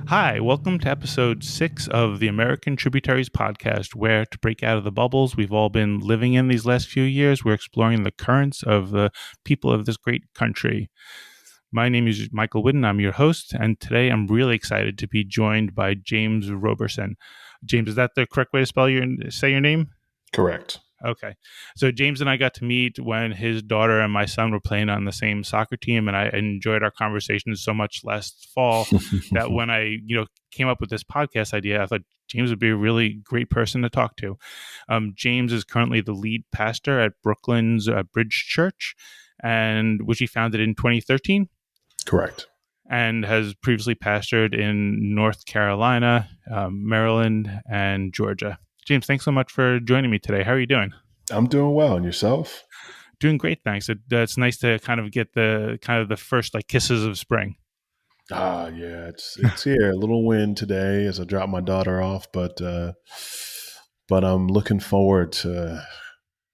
Hi, welcome to episode 6 of the American Tributaries podcast, where to break out of the bubbles we've all been living in these last few years, we're exploring the currents of the people of this great country. My name is Michael Whidden. I'm your host, and today I'm really excited to be joined by James Roberson. James, is that the correct way to say your name? Correct. Okay. So James and I got to meet when his daughter and my son were playing on the same soccer team, and I enjoyed our conversations so much last fall that when I, came up with this podcast idea, I thought James would be a really great person to talk to. James is currently the lead pastor at Brooklyn's Bridge Church, and which he founded in 2013. Correct. And has previously pastored in North Carolina, Maryland, and Georgia. James, thanks so much for joining me today. How are you doing? I'm doing well. And yourself? Doing great, thanks. It's nice to kind of get the first kisses of spring. Yeah, it's here. A little wind today as I drop my daughter off, but I'm looking forward to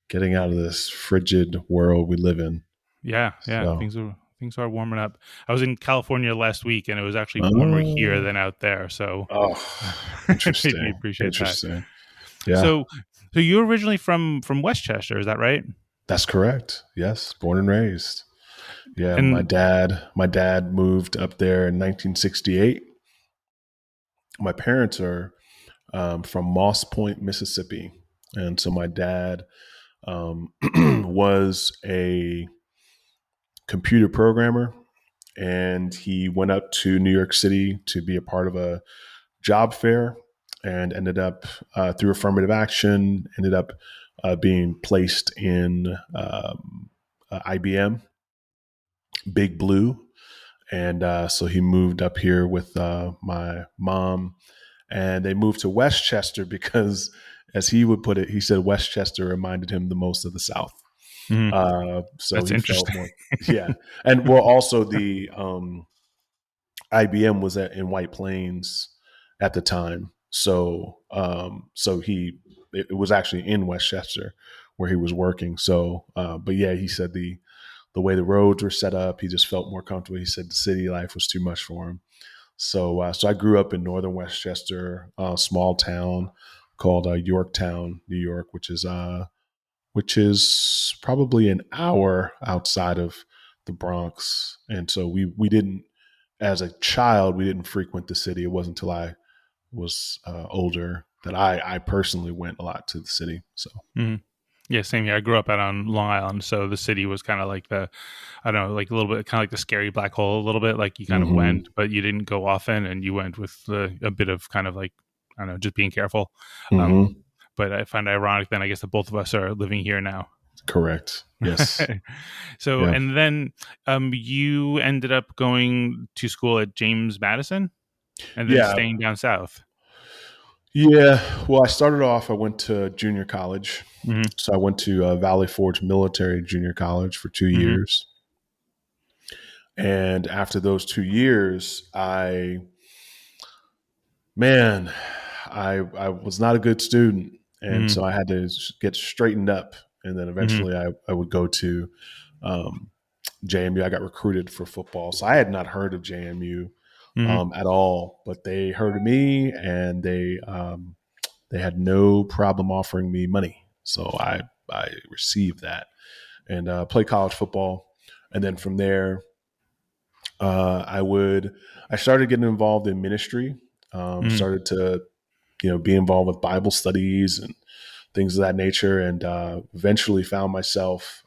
getting out of this frigid world we live in. Yeah. So. Things are warming up. I was in California last week, and it was actually warmer here than out there. So, interesting. Made me appreciate that. Yeah. So you're originally from Westchester, is that right? That's correct. Yes, born and raised. Yeah, and my dad moved up there in 1968. My parents are from Moss Point, Mississippi, and so my dad was a computer programmer, and he went up to New York City to be a part of a job fair, and ended up through affirmative action, ended up being placed in IBM, Big Blue. And so he moved up here with my mom, and they moved to Westchester because, as he would put it, he said Westchester reminded him the most of the South. Mm-hmm. So that's he interesting. felt more, yeah. And well, also the IBM was in White Plains at the time. So it was actually in Westchester where he was working. So, but yeah, he said the way the roads were set up, he just felt more comfortable. He said the city life was too much for him. So I grew up in northern Westchester, a small town called Yorktown, New York, which is probably an hour outside of the Bronx. And so we didn't, as a child, we didn't frequent the city. It wasn't until I was older that I personally went a lot to the city. So. Mm-hmm. Yeah, same here. I grew up out on Long Island, so the city was kind of like a little bit kind of like the scary black hole a little bit. Like you kind of went, but you didn't go often, and you went with a bit of kind of like, I don't know, just being careful. But I find it ironic then, I guess, that both of us are living here now. Correct. Yes. So, yeah. And then you ended up going to school at James Madison and then staying down south. Yeah. Well, I went to junior college. Mm-hmm. So I went to Valley Forge Military Junior College for 2 years. And after those 2 years, I was not a good student. And so I had to get straightened up. And then eventually I would go to JMU. I got recruited for football. So I had not heard of JMU at all, but they heard of me, and they had no problem offering me money. So I received that and played college football. And then from there, I started getting involved in ministry, started to, be involved with Bible studies and things of that nature. And eventually found myself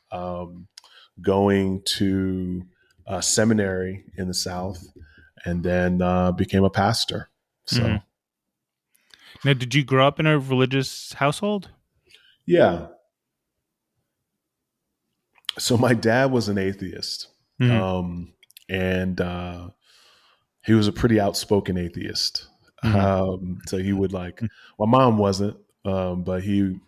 going to a seminary in the South, and then became a pastor. So. Now, did you grow up in a religious household? Yeah. So my dad was an atheist, and he was a pretty outspoken atheist. So he would my mom wasn't, but he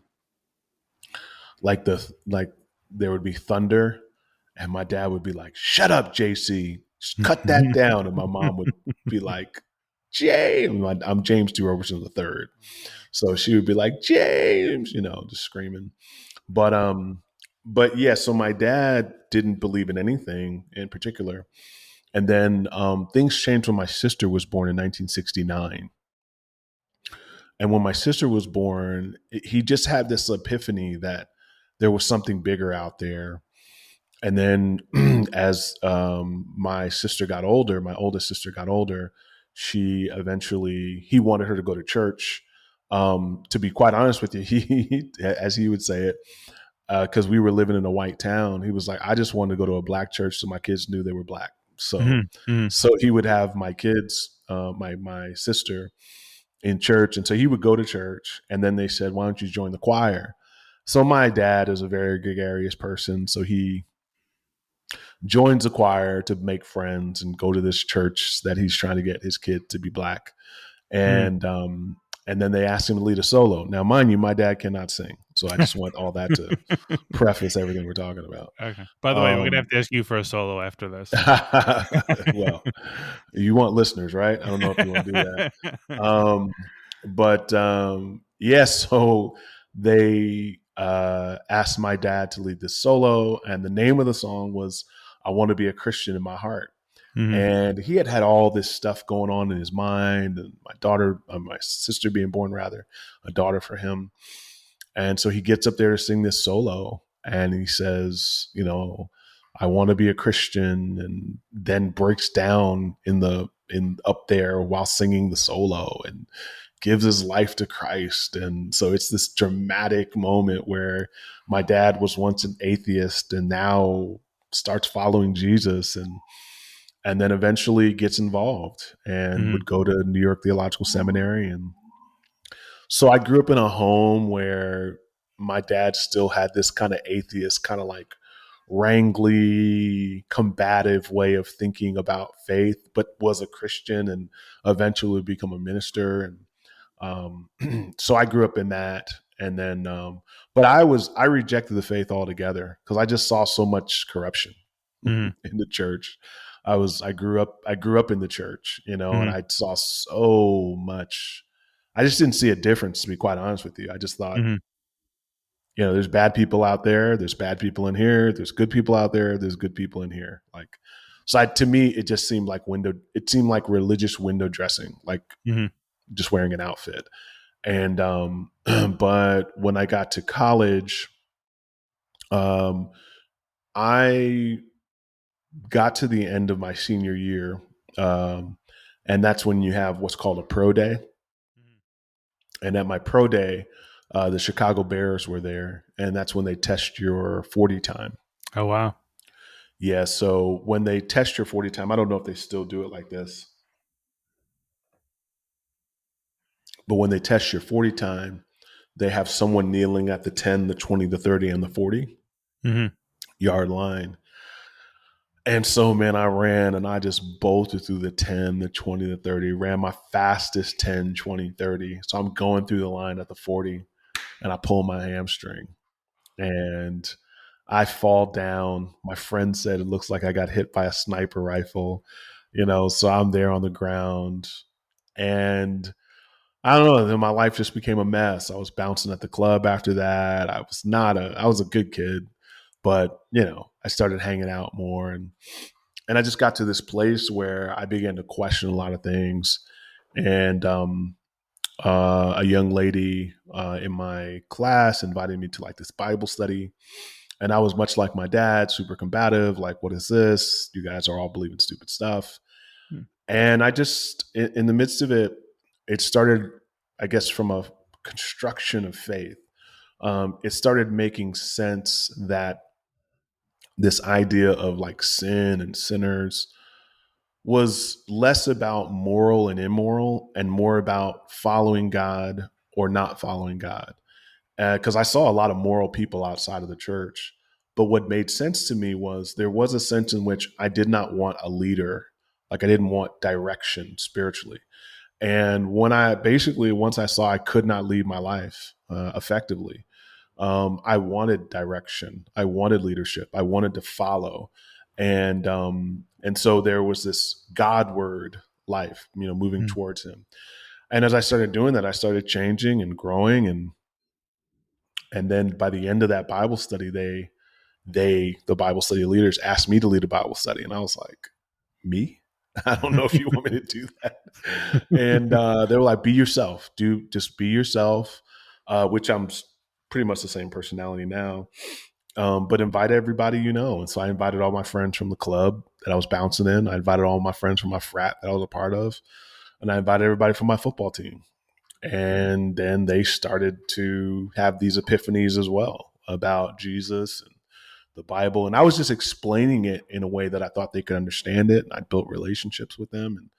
there would be thunder, and my dad would be like, "Shut up, JC, just cut that down," and my mom would be like, "James," I'm James D. Roberson III, so she would be like, "James," just screaming, but yeah, so my dad didn't believe in anything in particular. And then things changed when my sister was born in 1969. And when my sister was born, he just had this epiphany that there was something bigger out there. And then as my sister got older, my oldest sister got older, he wanted her to go to church. To be quite honest with you, he, as he would say it, because we were living in a white town, he was like, I just wanted to go to a black church so my kids knew they were black. So, Mm-hmm. so he would have my kids, my sister, in church, and so he would go to church, and then they said, "Why don't you join the choir?" So my dad is a very gregarious person, so he joins the choir to make friends and go to this church that he's trying to get his kid to be black. And then they asked him to lead a solo. Now, mind you, my dad cannot sing, so I just want all that to preface everything we're talking about. Okay. By the way, we're gonna have to ask you for a solo after this. Well, you want listeners, right? I don't know if you want to do that. But yeah, so they asked my dad to lead this solo, and the name of the song was "I Want to Be a Christian in My Heart." Mm-hmm. And he had all this stuff going on in his mind, and my sister being born, rather, a daughter for him. And so he gets up there to sing this solo, and he says, I want to be a Christian, and then breaks down in up there while singing the solo and gives his life to Christ. And so it's this dramatic moment where my dad was once an atheist and now starts following Jesus, and then eventually gets involved and would go to New York Theological Seminary. And so I grew up in a home where my dad still had this kind of atheist, kind of like wrangly, combative way of thinking about faith, but was a Christian and eventually become a minister. And so I grew up in that. And then, but I rejected the faith altogether because I just saw so much corruption in the church. I grew up in the church, and I saw so much. I just didn't see a difference, to be quite honest with you. I just thought, there's bad people out there. There's bad people in here. There's good people out there. There's good people in here. To me, it just seemed like religious window dressing, like just wearing an outfit. And, but when I got to college, I got to the end of my senior year. And that's when you have what's called a pro day. And at my pro day, the Chicago Bears were there, and that's when they test your 40 time. Oh, wow. Yeah. So when they test your 40 time, I don't know if they still do it like this, but when they test your 40 time, they have someone kneeling at the 10, the 20, the 30, and the 40 yard line. And so, man, I ran and I just bolted through the 10, the 20, the 30, ran my fastest 10, 20, 30. So I'm going through the line at the 40 and I pull my hamstring and I fall down. My friend said it looks like I got hit by a sniper rifle, so I'm there on the ground. And I don't know, then my life just became a mess. I was bouncing at the club after that. I was a good kid, but I started hanging out more, and I just got to this place where I began to question a lot of things. And a young lady in my class invited me to like this Bible study. And I was much like my dad, super combative, like, what is this? You guys are all believing stupid stuff. And I just, in the midst of it, it started, I guess, from a construction of faith. It started making sense that this idea of like sin and sinners was less about moral and immoral and more about following God or not following God. Because I saw a lot of moral people outside of the church. But what made sense to me was there was a sense in which I did not want a leader. Like I didn't want direction spiritually. And once I saw I could not lead my life effectively, I wanted direction. I wanted leadership. I wanted to follow. And so there was this Godward life, moving towards him. And as I started doing that, I started changing and growing. And then by the end of that Bible study, the Bible study leaders asked me to lead a Bible study. And I was like, me? I don't know if you want me to do that. And they were like, be yourself. Just be yourself, which pretty much the same personality now. But invite everybody you know. And so I invited all my friends from the club that I was bouncing in. I invited all my friends from my frat that I was a part of. And I invited everybody from my football team. And then they started to have these epiphanies as well about Jesus and the Bible. And I was just explaining it in a way that I thought they could understand it. And I built relationships with them.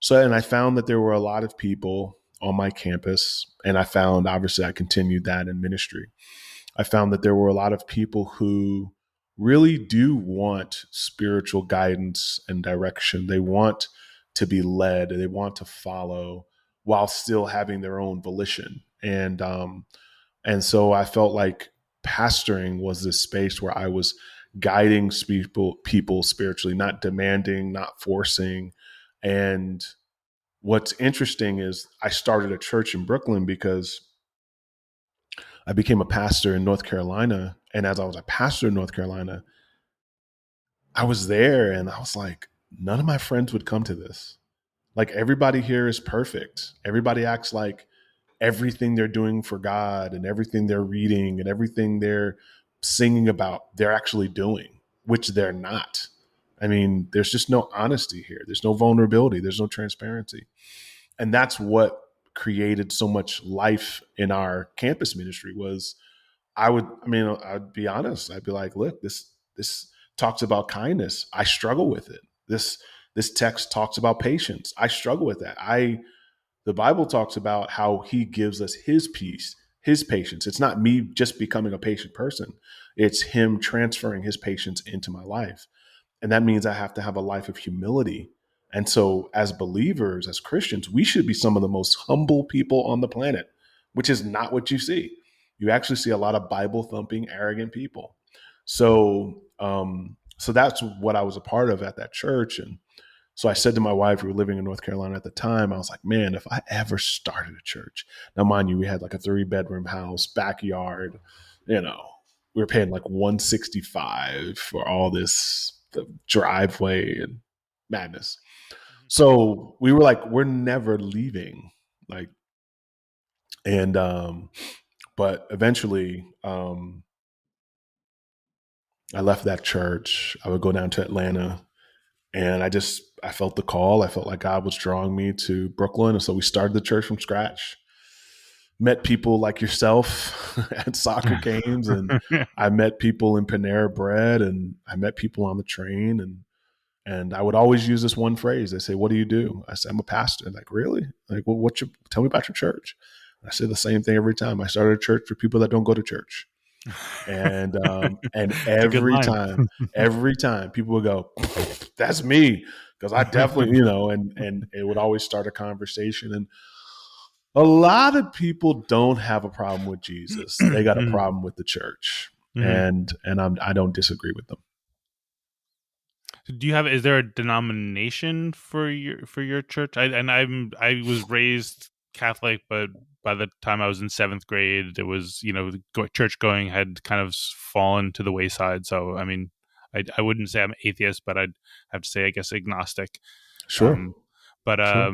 And I found that there were a lot of people on my campus. And I found, obviously, I continued that in ministry. I found that there were a lot of people who really do want spiritual guidance and direction. They want to be led, they want to follow while still having their own volition. And so I felt like pastoring was this space where I was guiding people spiritually, not demanding, not forcing. And what's interesting is I started a church in Brooklyn because I became a pastor in North Carolina. And as I was a pastor in North Carolina, I was there and I was like, none of my friends would come to this. Like, everybody here is perfect. Everybody acts like everything they're doing for God and everything they're reading and everything they're singing about, they're actually doing, which they're not. I mean, there's just no honesty here. There's no vulnerability. There's no transparency. And that's what created so much life in our campus ministry was I'd be honest. I'd be like, look, this talks about kindness. I struggle with it. This text talks about patience. I struggle with that. The Bible talks about how he gives us his peace, his patience. It's not me just becoming a patient person. It's him transferring his patience into my life. And that means I have to have a life of humility. And so as believers, as Christians, we should be some of the most humble people on the planet, which is not what you see. You actually see a lot of Bible thumping, arrogant people. So that's what I was a part of at that church. And so I said to my wife, we were living in North Carolina at the time, I was like, man, if I ever started a church, now mind you, we had like a 3-bedroom house, backyard, we were paying like $165 for all this, the driveway and madness. So we were like, we're never leaving. Like, and, but eventually, I left that church. I would go down to Atlanta and I felt the call. I felt like God was drawing me to Brooklyn. And so we started the church from scratch, met people like yourself at soccer games. And I met people in Panera Bread and I met people on the train. And I would always use this one phrase. They say, what do you do? I say, I'm a pastor. Like, really? Like, well, tell me about your church. I say the same thing every time. I started a church for people that don't go to church. And every time people would go, that's me. Because I definitely, and it would always start a conversation. And a lot of people don't have a problem with Jesus. They got a problem with the church. And I don't disagree with them. Is there a denomination for your church? I was raised Catholic, but by the time I was in 7th grade, it was, church going had kind of fallen to the wayside. So, I mean, I wouldn't say I'm atheist, but I'd have to say, I guess, agnostic. Sure. Sure.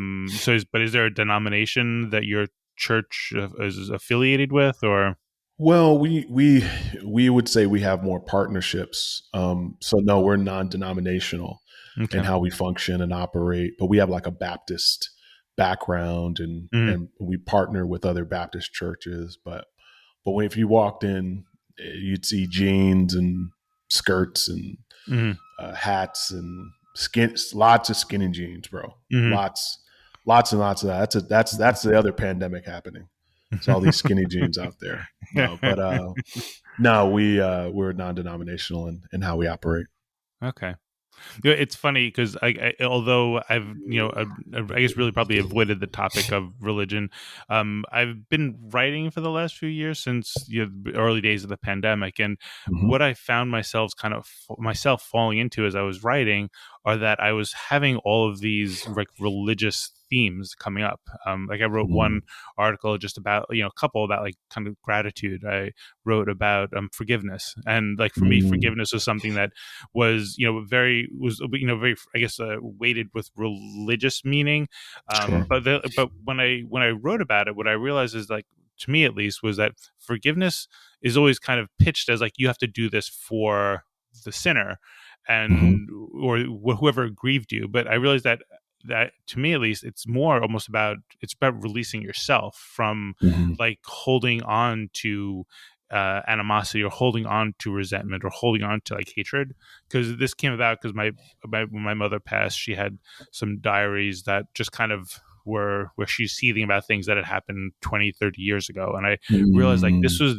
Is there a denomination that your church is affiliated with, or? Well, we would say we have more partnerships. So no, we're non-denominational in how we function and operate, but we have like a Baptist background and we partner with other Baptist churches. But if you walked in, you'd see jeans and skirts and hats and lots of skinny jeans, bro. Lots and lots of that. That's the other pandemic happening. It's all these skinny jeans out there. No, but we're non-denominational in how we operate. Okay. It's funny because although I've I guess really probably avoided the topic of religion, I've been writing for the last few years since the early days of the pandemic, and what I found myself falling into as I was writing are that I was having all of these like religious themes coming up. Like I wrote Mm-hmm. one article just about, a couple about like kind of gratitude. I wrote about forgiveness, and like for me, Mm-hmm. forgiveness was something that was, very, I guess, weighted with religious meaning. Sure. But when I wrote about it, what I realized is, like, to me at least, was that forgiveness is always kind of pitched as like you have to do this for the sinner Mm-hmm. and or whoever grieved you. But I realized that to me at least, it's more almost about, it's about releasing yourself from Mm-hmm. like holding on to animosity, or holding on to resentment, or holding on to like hatred. Because this came about because when my mother passed, she had some diaries that just kind of were where she's seething about things that had happened 20, 30 years ago. And I realized, like, this was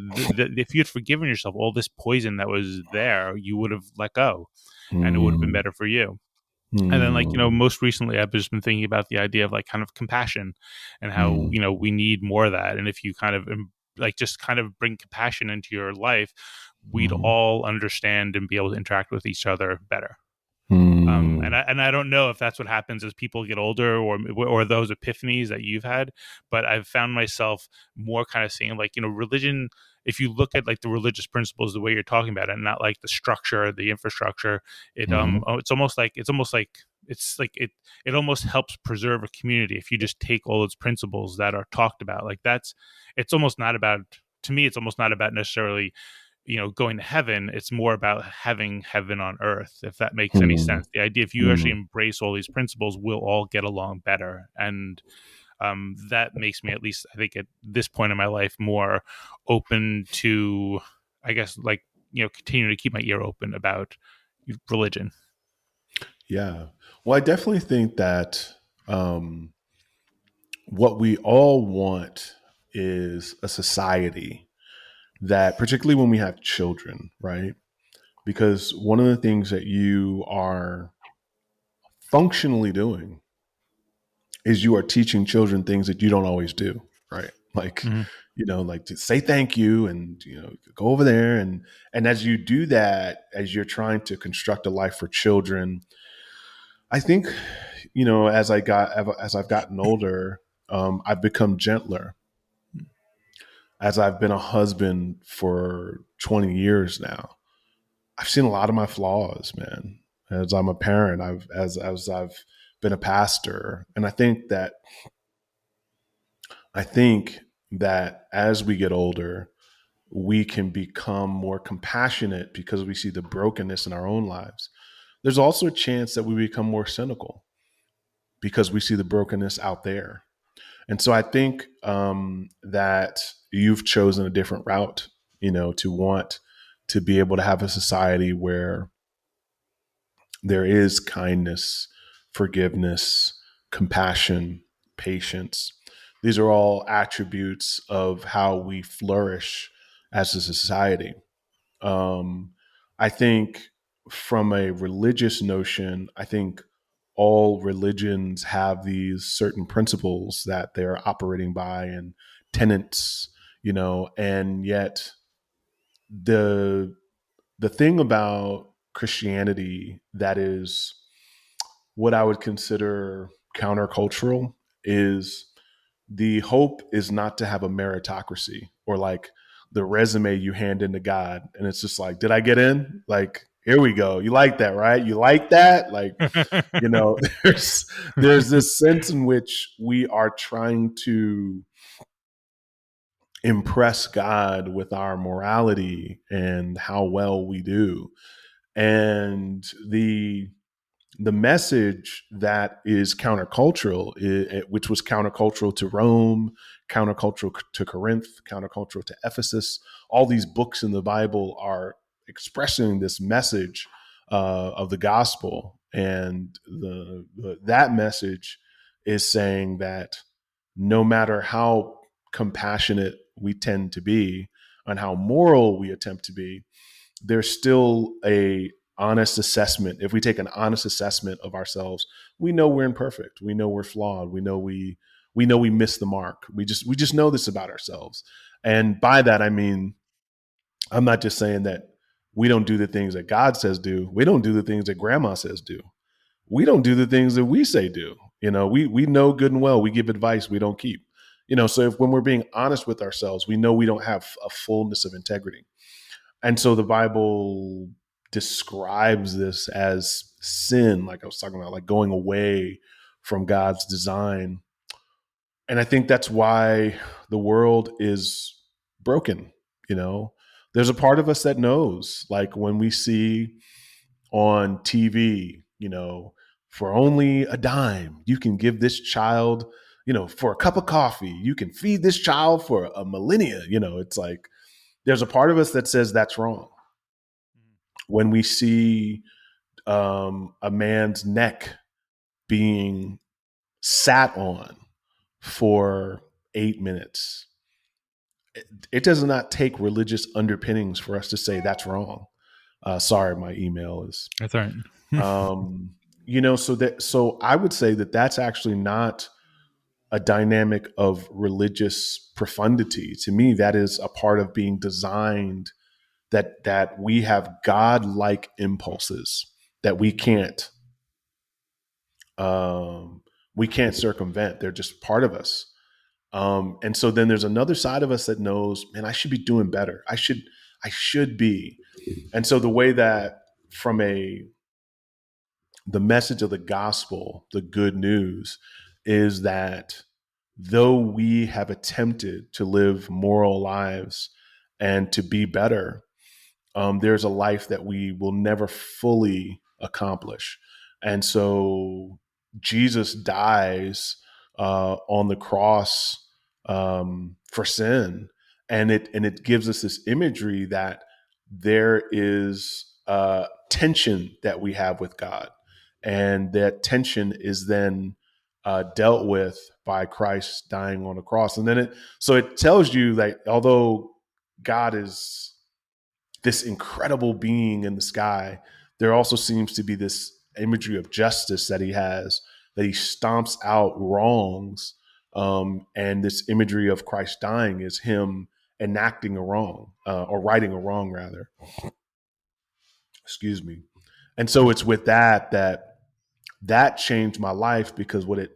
if you had forgiven yourself, all this poison that was there, you would have let go, and it would have been Mm-hmm. better for you. And then, like, Mm-hmm. most recently, I've just been thinking about the idea of like kind of compassion, and how, Mm-hmm. we need more of that. And if you kind of like just kind of bring compassion into your life, we'd all understand and be able to interact with each other better. Mm-hmm. And I don't know if that's what happens as people get older, or those epiphanies that you've had, but I've found myself more kind of seeing, like, religion. If you look at like the religious principles, the way you're talking about it, and not like the structure, the infrastructure, it's like it almost helps preserve a community if you just take all those principles that are talked about. Like, it's almost not about, to me, it's almost not about necessarily, going to heaven. It's more about having heaven on earth, if that makes any Mm-hmm. sense. The idea, if you actually embrace all these principles, we'll all get along better. And that makes me, at least I think at this point in my life, more open to, I guess, like, continue to keep my ear open about religion. Yeah. Well, I definitely think that um, what we all want is a society that, particularly when we have children, right? Because one of the things that you are functionally doing is you are teaching children things that you don't always do, right? Like, Mm-hmm. like to say thank you, and go over there, and as you do that, as you're trying to construct a life for children, I think, as I've gotten older, I've become gentler. As I've been a husband for 20 years now, I've seen a lot of my flaws, man. As I'm a parent, as I've been a pastor, and I think that as we get older, we can become more compassionate because we see the brokenness in our own lives. There's also a chance that we become more cynical because we see the brokenness out there. And so I think that you've chosen a different route, to want to be able to have a society where there is kindness, forgiveness, compassion, patience. These are all attributes of how we flourish as a society. Um, I think from a religious notion, I think all religions have these certain principles that they're operating by and tenets, and yet the the thing about Christianity that is what I would consider countercultural is the hope is not to have a meritocracy or like the resume you hand into God. And it's just like, did I get in? Like, here we go. You like that, right? You like that? Like, there's this sense in which we are trying to impress God with our morality and how well we do. And the message that is countercultural, which was countercultural to Rome, countercultural to Corinth, countercultural to Ephesus. All these books in the Bible are expressing this message of the gospel, and that message is saying that no matter how compassionate we tend to be and how moral we attempt to be, there's still a honest assessment. If we take an honest assessment of ourselves, we know we're imperfect. We know we're flawed. We know we miss the mark. We just know this about ourselves. And by that I mean, I'm not just saying that we don't do the things that God says do. We don't do the things that grandma says do. We don't do the things that we say do. We know good and well we give advice we don't keep. So when we're being honest with ourselves, we know we don't have a fullness of integrity. And so the Bible describes this as sin, like I was talking about, like going away from God's design. And I think that's why the world is broken. There's a part of us that knows, like when we see on TV, for only a dime, you can give this child, for a cup of coffee, you can feed this child for a millennia. It's like there's a part of us that says that's wrong. When we see a man's neck being sat on for 8 minutes, it does not take religious underpinnings for us to say that's wrong. Sorry, my email is. That's all right. So I would say that that's actually not a dynamic of religious profundity. To me, that is a part of being designed, that we have God-like impulses that we can't circumvent. They're just part of us. And so then there's another side of us that knows, man, I should be doing better. I should be. And so the way that from the message of the gospel, the good news is that though we have attempted to live moral lives and to be better, there's a life that we will never fully accomplish. And so Jesus dies on the cross for sin, and it gives us this imagery that there is tension that we have with God, and that tension is then dealt with by Christ dying on the cross. And then it tells you that although God is this incredible being in the sky, there also seems to be this imagery of justice that he has, that he stomps out wrongs. And this imagery of Christ dying is him enacting a wrong, or righting a wrong, rather. Excuse me. And so it's with that changed my life, because what it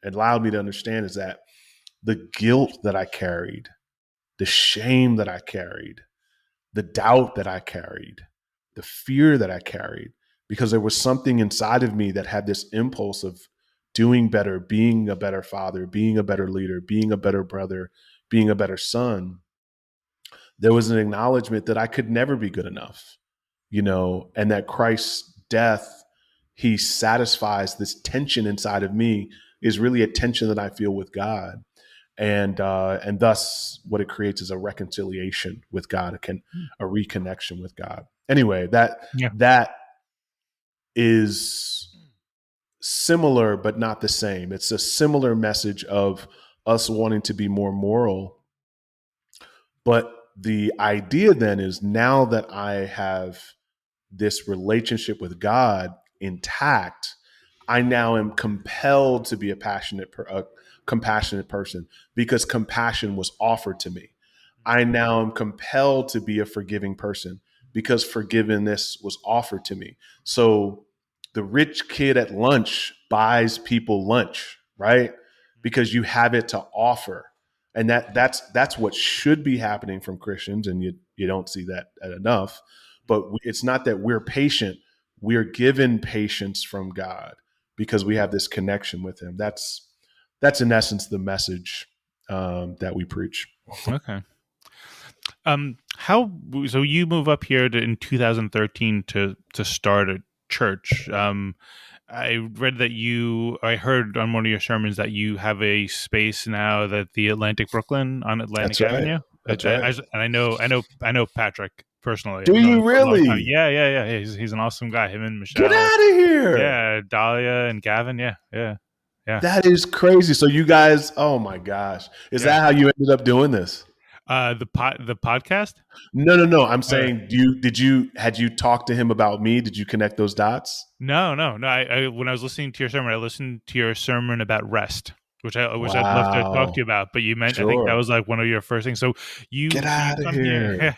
allowed me to understand is that the guilt that I carried, the shame that I carried, the doubt that I carried, the fear that I carried, because there was something inside of me that had this impulse of doing better, being a better father, being a better leader, being a better brother, being a better son. There was an acknowledgement that I could never be good enough, and that Christ's death, he satisfies this tension inside of me, is really a tension that I feel with God. And thus what it creates is a reconciliation with God, a reconnection with God. Anyway, that is similar, but not the same. It's a similar message of us wanting to be more moral. But the idea then is, now that I have this relationship with God intact, I now am compelled to be a compassionate person, because compassion was offered to me. I now am compelled to be a forgiving person because forgiveness was offered to me. So the rich kid at lunch buys people lunch, right? Because you have it to offer. And that's what should be happening from Christians, and you don't see that enough. But it's not that we're patient; we're given patience from God because we have this connection with Him. That's in essence the message that we preach. Okay. So you move up here in 2013 to start a church. I read that I heard on one of your sermons that you have a space now that the Atlantic Brooklyn on Atlantic Avenue. That's right. And I know Patrick personally. Do I've known you him for a long time. really? Yeah. He's an awesome guy. Him and Michelle. Get out of here. Yeah, Dahlia and Gavin. Yeah. That is crazy. So you guys, oh my gosh. Is that how you ended up doing this? The podcast? No. I'm saying, had you talked to him about me? Did you connect those dots? No. I when I was listening to your sermon, I listened to your sermon about rest, which I'd love to talk to you about. But you mentioned, I think that was like one of your first things. So Get out of here.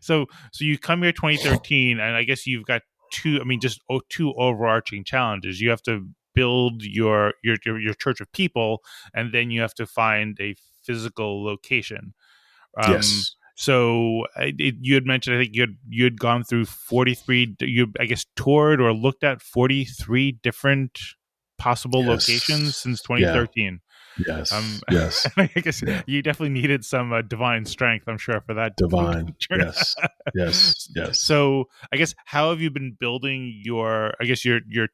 so you come here 2013, and I guess you've got two overarching challenges. You have to build your church of people, and then you have to find a physical location. Yes. So you had mentioned, I think you had gone through 43. You, I guess, toured or looked at 43 different possible locations Yes. since Yeah. 2013. Yes. Yes. I guess Yeah. you definitely needed some divine strength, I'm sure, for that Divine. journey. Yes. Yes. Yes. So, I guess, how have you been building your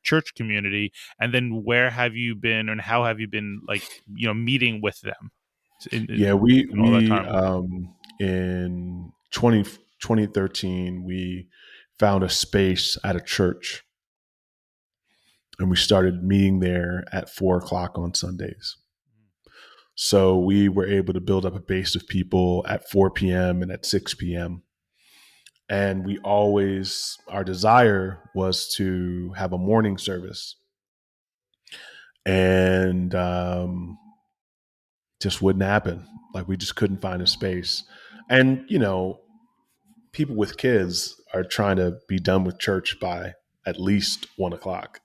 church community, and then where have you been, and how have you been, like, meeting with them Yeah, we in all that we time? in 2013 we found a space at a church, and we started meeting there at 4 o'clock on Sundays. So we were able to build up a base of people at 4 p.m. and at 6 p.m. And our desire was to have a morning service, and just wouldn't happen. Like, we just couldn't find a space. And, people with kids are trying to be done with church by at least 1 o'clock.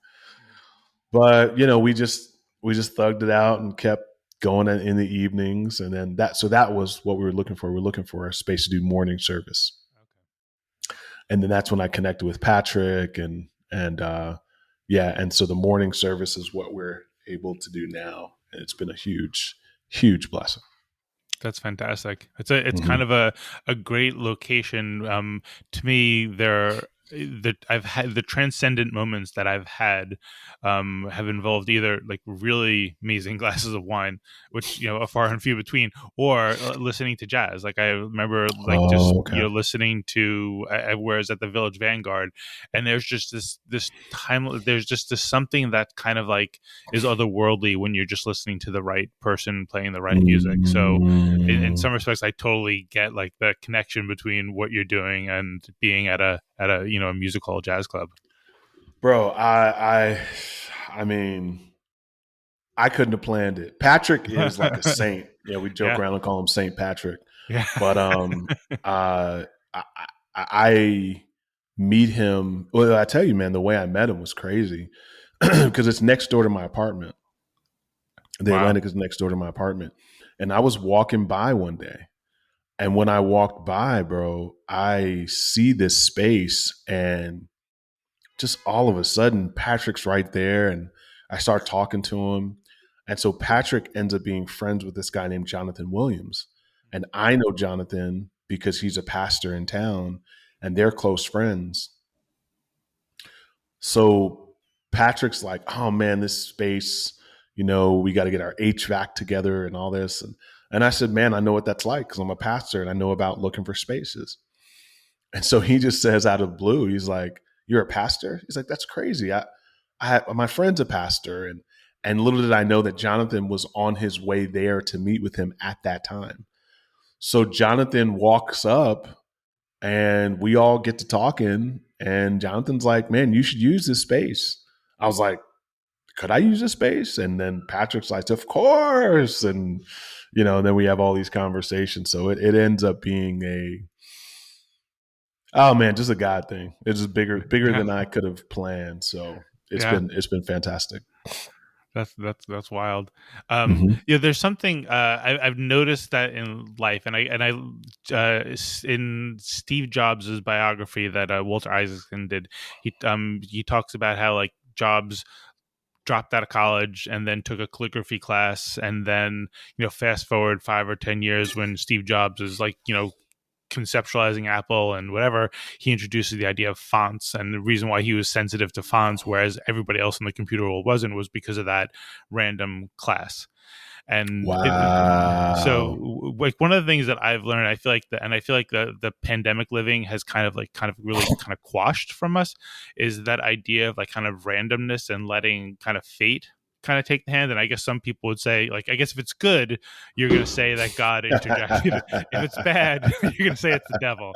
But, we just thugged it out and kept going in the evenings. And then that was what we were looking for. We were looking for a space to do morning service. And then that's when I connected with Patrick, and so the morning service is what we're able to do now. And it's been a huge, huge blessing. That's fantastic. It's Mm-hmm. kind of a great location. To me, I've had the transcendent moments that I've had have involved either like really amazing glasses of wine, which are far and few between, or listening to jazz. Like, I remember, like, just Oh, okay. listening to whereas at the Village Vanguard, and there's just this time. There's just this something that kind of like is otherworldly when you're just listening to the right person playing the right music. So in some respects, I totally get like the connection between what you're doing and being at a a music hall jazz club. Bro, I mean, I couldn't have planned it. Patrick is like a saint. Yeah, we joke Yeah, around and call him Saint Patrick. yeah. But uh, I meet him. Well, I tell you, man, the way I met him was crazy because it's next door to my apartment. The Wow. Atlantic is next door to my apartment, and I was walking by one day, and when I walked by, bro, I see this space, and just all of a sudden, Patrick's right there, and I start talking to him. And so Patrick ends up being friends with this guy named Jonathan Williams. And I know Jonathan because he's a pastor in town, and they're close friends. So Patrick's like, oh man, this space, we got to get our HVAC together and all this. And I said, man, I know what that's like because I'm a pastor and I know about looking for spaces. And so he just says out of blue, he's like, "You're a pastor?" He's like, "That's crazy. My friend's a pastor." And little did I know that Jonathan was on his way there to meet with him at that time. So Jonathan walks up and we all get to talking. And Jonathan's like, "Man, you should use this space." I was like, "Could I use this space?" And then Patrick's like, "Of course." And, then we have all these conversations. So it ends up being oh man, just a God thing. It's just bigger Yeah, than I could have planned. So yeah. it's been fantastic. That's wild. Mm-hmm. There's something I've noticed that in life, and in Steve Jobs' biography that Walter Isaacson did, he talks about how, like, Jobs dropped out of college and then took a calligraphy class, and then fast forward 5 or 10 years when Steve Jobs is, like, conceptualizing Apple and whatever, he introduces the idea of fonts. And the reason why he was sensitive to fonts, whereas everybody else in the computer world wasn't, was because of that random class. And so, Wow. like, one of the things that I've learned, I feel like the pandemic living has kind of really kind of quashed from us, is that idea of, like, kind of randomness and letting kind of fate kind of take the hand. And I guess some people would say, like, I guess if it's good, you're going to say that God interjected. If it's bad, you're going to say it's the devil.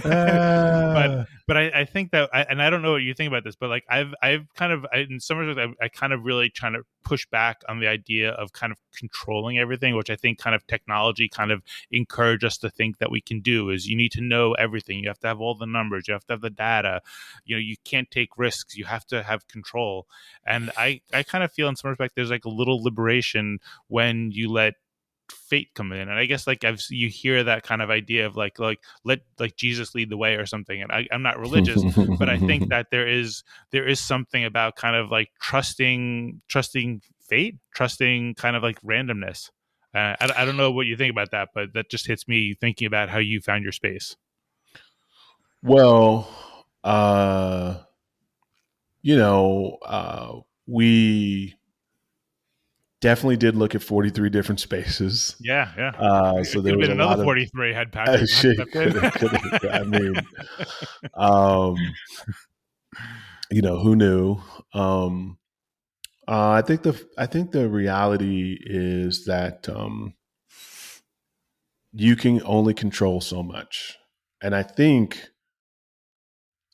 But Uh, but I think that, and I don't know what you think about this, but like I've kind of, in some respects, I kind of really trying to push back on the idea of kind of controlling everything, which I think kind of technology kind of encourage us to think that we can do. Is you need to know everything, you have to have all the numbers, you have to have the data, you can't take risks, you have to have control. And I kind of feel in some respect there's like a little liberation when you let fate come in. And I guess like you hear that kind of idea of like let like Jesus lead the way or something. And I'm not religious, but I think that there is something about kind of like trusting fate, trusting kind of like randomness. I don't know what you think about that, but that just hits me thinking about how you found your space. Well, we definitely did look at 43 different spaces. Yeah. So It could there have was been a another lot of 43 had Patrick not shit. stepped in. I mean, who knew? I think the reality is that you can only control so much, and I think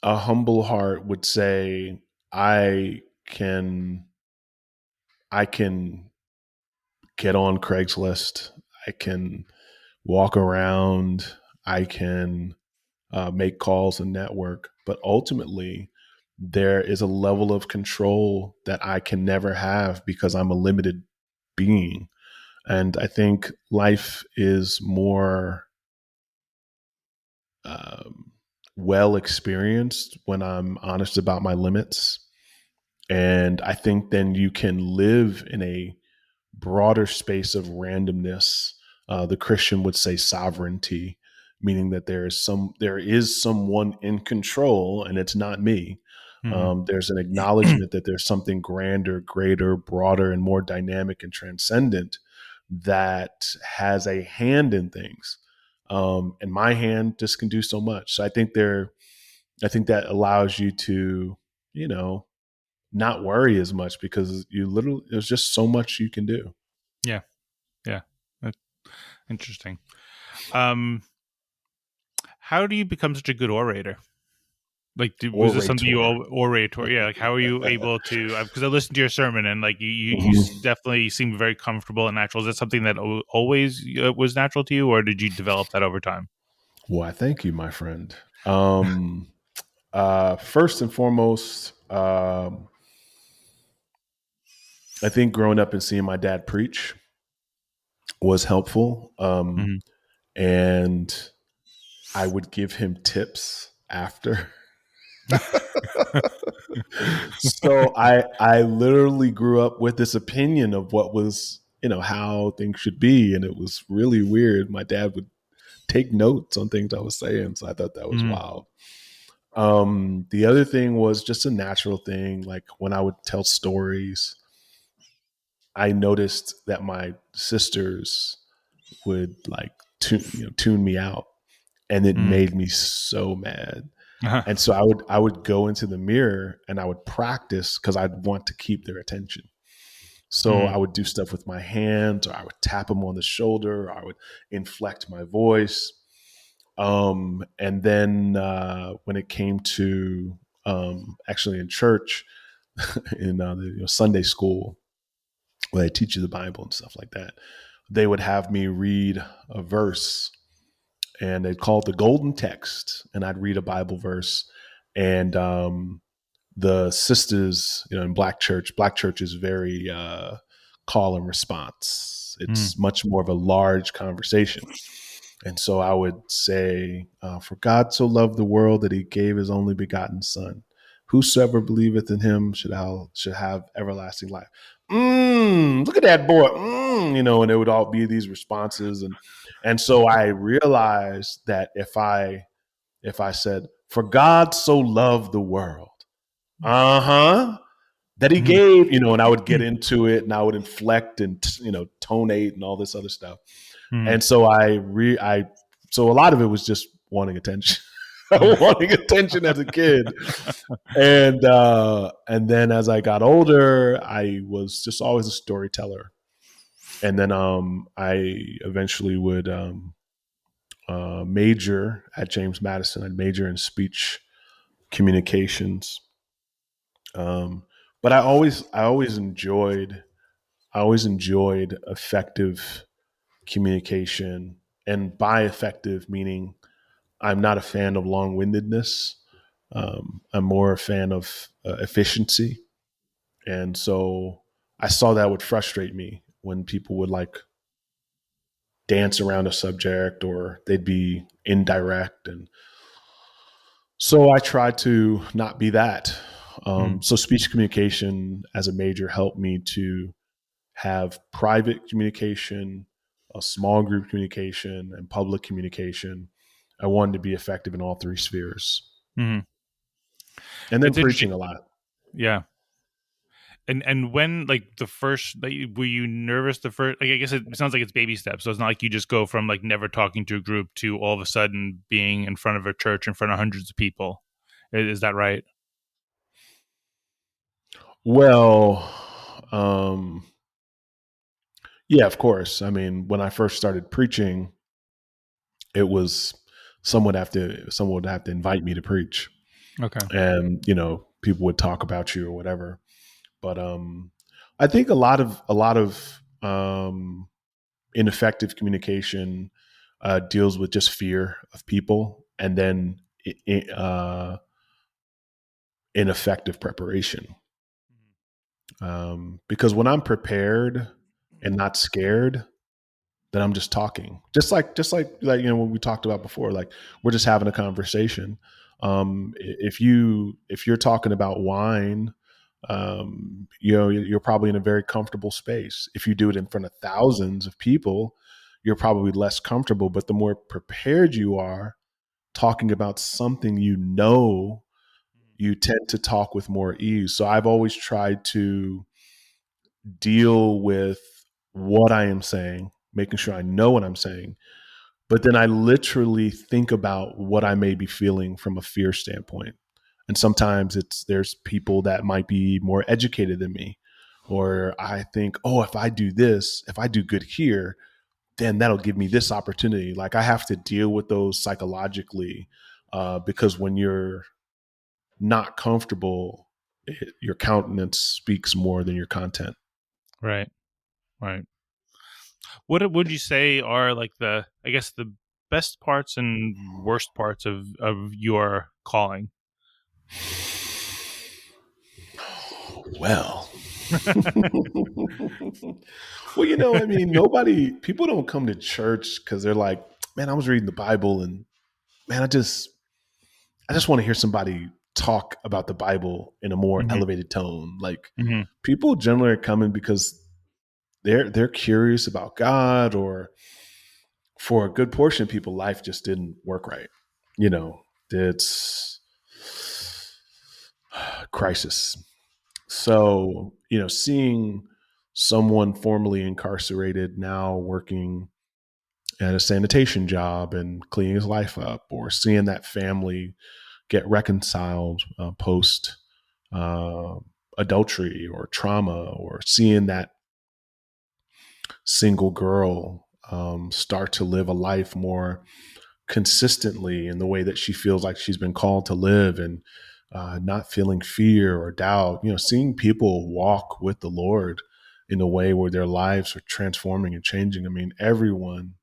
a humble heart would say, I can I can get on Craigslist. I can walk around. I can make calls and network. But ultimately, there is a level of control that I can never have because I'm a limited being. And I think life is more um, well experienced when I'm honest about my limits. And I think then you can live in a broader space of randomness. The Christian would say sovereignty, meaning that there is someone in control, and it's not me. Mhm. There's an acknowledgement that there's something grander, greater, broader, and more dynamic and transcendent that has a hand in things. And my hand just can do so much. So I think that allows you to, you know, not worry as much because there's just so much you can do. Yeah, yeah. That's interesting. Um, how do you become such a good orator? Like, was this something you Orator. orator? Yeah. Like, how are you able to? Because I listened to your sermon, and like Mhm. definitely seem very comfortable and natural. Is that something that always was natural to you, or did you develop that over time? Why, thank you, my friend. First and foremost, I think growing up and seeing my dad preach was helpful. Hmm. And I would give him tips after. So I literally grew up with this opinion of what was, how things should be. And it was really weird. My dad would take notes on things I was saying. So I thought that was Mm, wild. The other thing was just a natural thing. Like when I would tell stories, I noticed that my sisters would like tune me out, and it mm, made me so mad. And so I would go into the mirror and I would practice because I'd want to keep their attention. So mm, I would do stuff with my hands, or I would tap them on the shoulder, or I would inflect my voice. And then when it came to actually in church, in the Sunday school, where they teach you the Bible and stuff like that, they would have me read a verse, and they'd call it the golden text, and I'd read a Bible verse. And the sisters, in black church is very call and response. mm, It's much more of a large conversation. And so I would say, for God so loved the world that he gave his only begotten son. Whosoever believeth in him should have everlasting life. Look at that boy. And it would all be these responses. And so I realized that if I said, for God so loved the world, that he mm, gave, and I would get into it and I would inflect and, tonate and all this other stuff. mm, And so so a lot of it was just wanting attention. Wanting attention as a kid. And then as I got older, I was just always a storyteller. And then I eventually would major at James Madison. I'd major in speech communications. But I always enjoyed effective communication, and by effective meaning I'm not a fan of long-windedness. I'm more a fan of efficiency, and so I saw that would frustrate me when people would like dance around a subject or they'd be indirect, and so I tried to not be that. So speech communication as a major helped me to have private communication, a small group communication, and public communication. I wanted to be effective in all three spheres. Mm-hmm. And then It's interesting. preaching a lot. Yeah. And when like the first, like, were you nervous the first? Like, I guess it sounds like it's baby steps. So it's not like you just go from like never talking to a group to all of a sudden being in front of a church in front of hundreds of people. Is that right? Well, yeah, of course. I mean, when I first started preaching, it was someone would have to invite me to preach, Okay. and people would talk about you or whatever. But I think a lot of ineffective communication deals with just fear of people, and then ineffective preparation. Because when I'm prepared and not scared, then I'm just talking, just like when we talked about before, like we're just having a conversation. If you're talking about wine, you're probably in a very comfortable space. If you do it in front of thousands of people, you're probably less comfortable. But the more prepared you are talking about something, you tend to talk with more ease. So I've always tried to deal with what I am saying, making sure I know what I'm saying, but then I literally think about what I may be feeling from a fear standpoint. And sometimes there's people that might be more educated than me, or I think, oh, if I do this, if I do good here, then that'll give me this opportunity. Like I have to deal with those psychologically, because when you're not comfortable, your countenance speaks more than your content. Right. Right. What would you say are like I guess the best parts and worst parts of your calling? Well, well, I mean, people don't come to church because they're like, man, I was reading the Bible and man, I just want to hear somebody talk about the Bible in a more Mm-hmm. elevated tone. Like Mm-hmm. people generally are coming because they're curious about God, or for a good portion of people, life just didn't work right. It's crisis. So, seeing someone formerly incarcerated now working at a sanitation job and cleaning his life up, or seeing that family get reconciled post uh, adultery or trauma, or seeing that single girl start to live a life more consistently in the way that she feels like she's been called to live, and not feeling fear or doubt. Seeing people walk with the Lord in a way where their lives are transforming and changing. I mean, everyone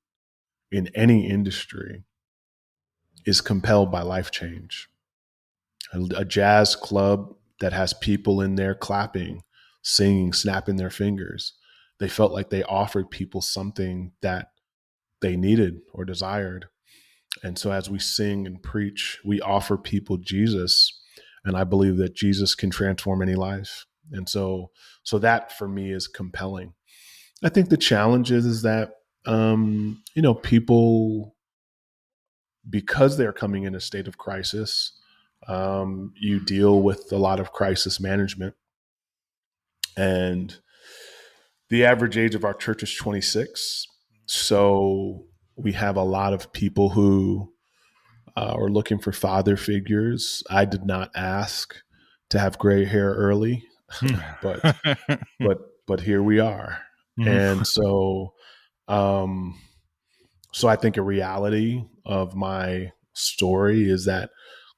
in any industry is compelled by life change. A jazz club that has people in there clapping, singing, snapping their fingers. They felt like they offered people something that they needed or desired. And so as we sing and preach, we offer people Jesus. And I believe that Jesus can transform any life. And so that for me is compelling. I think the challenge is that, people, because they're coming in a state of crisis, you deal with a lot of crisis management. And the average age of our church is 26. So we have a lot of people who are looking for father figures. I did not ask to have gray hair early, but but here we are. Mm-hmm. And so I think a reality of my story is that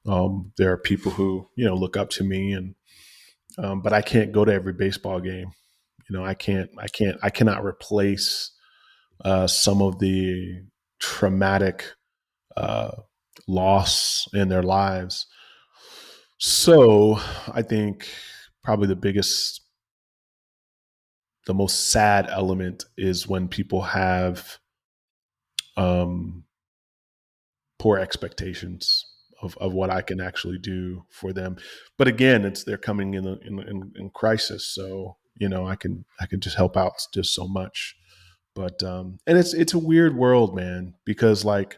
There are people who, look up to me, and but I can't go to every baseball game. I cannot replace some of the traumatic uh, loss in their lives. So I think probably the most sad element is when people have um, poor expectations of what I can actually do for them. But again, they're coming in crisis, so I can just help out just so much. But and it's a weird world, man, because like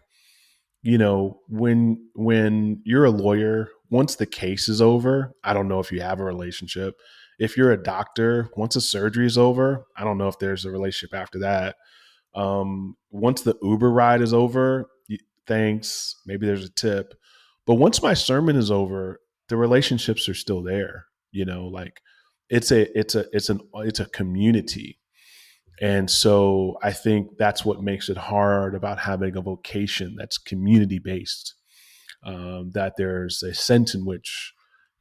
when you're a lawyer, once the case is over, I don't know if you have a relationship. If you're a doctor, once the surgery is over, I don't know if there's a relationship after that. Once the Uber ride is over, thanks, maybe there's a tip. But once my sermon is over, the relationships are still there. Like it's a community. And so I think that's what makes it hard about having a vocation that's community based. That there's a sense in which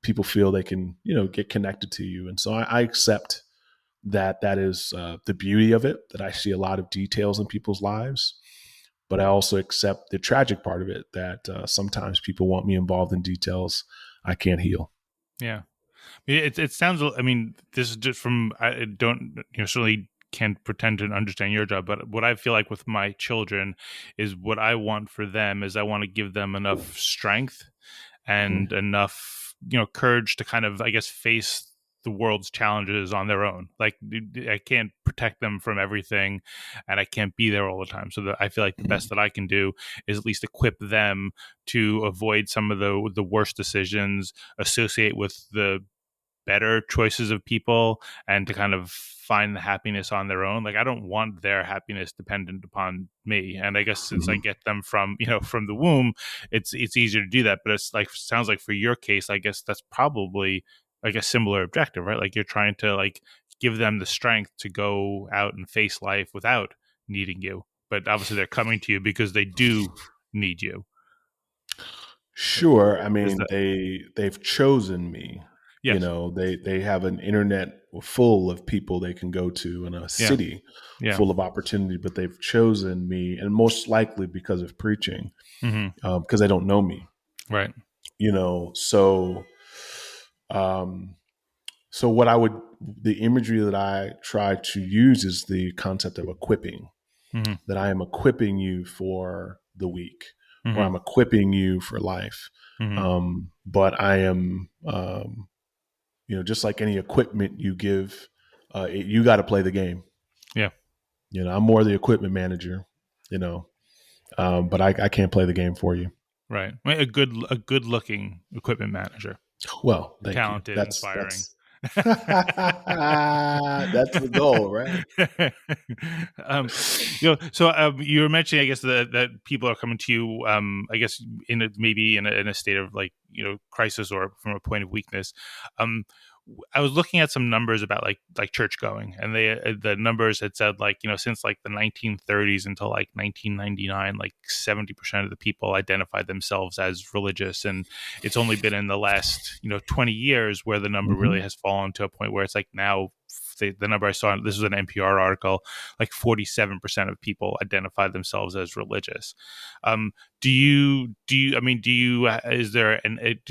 people feel they can, get connected to you. And so I accept that is the beauty of it, that I see a lot of details in people's lives. But I also accept the tragic part of it, that sometimes people want me involved in details I can't heal. Yeah. It sounds. I mean, this is just from. I don't certainly can't pretend to understand your job, but what I feel like with my children is what I want for them is I want to give them enough strength and enough courage to kind of, I guess, face the world's challenges on their own. Like I can't protect them from everything, and I can't be there all the time. So I feel like the best that I can do is at least equip them to avoid some of the worst decisions, associate with the better choices of people, and to kind of find the happiness on their own. Like I don't want their happiness dependent upon me. And I guess since I get them from from the womb, it's easier to do that. But it's like, sounds like for your case, I guess that's probably like a similar objective, right? Like you're trying to like give them the strength to go out and face life without needing you. But obviously they're coming to you because they do need you. Sure. I Is mean, that they've chosen me. yes. They have an internet full of people they can go to, in a Yeah. city Yeah. full of opportunity, but they've chosen me, and most likely because of preaching, Mm-hmm. because they don't know me. Right. So um, so the imagery that I try to use is the concept of equipping. Mm-hmm. That I am equipping you for the week, or Mm-hmm. I'm equipping you for life. Mm-hmm. But I am, just like any equipment you give, you got to play the game. Yeah. I'm more the equipment manager, you know, but I can't play the game for you. Right. I mean, a good looking equipment manager, Well, thank you. talented, That's inspiring. that's that's the goal, right? um, so you were mentioning, I guess, that people are coming to you, I guess, maybe in a state of like crisis or from a point of weakness. Um, I was looking at some numbers about like church going, and the numbers had said like since like the 1930s until like 1999, like 70% of the people identified themselves as religious, and it's only been in the last 20 years where the number really Mm-hmm. has fallen to a point where it's like now the number I saw, this was an NPR article, like 47% of people identify themselves as religious. I mean, is there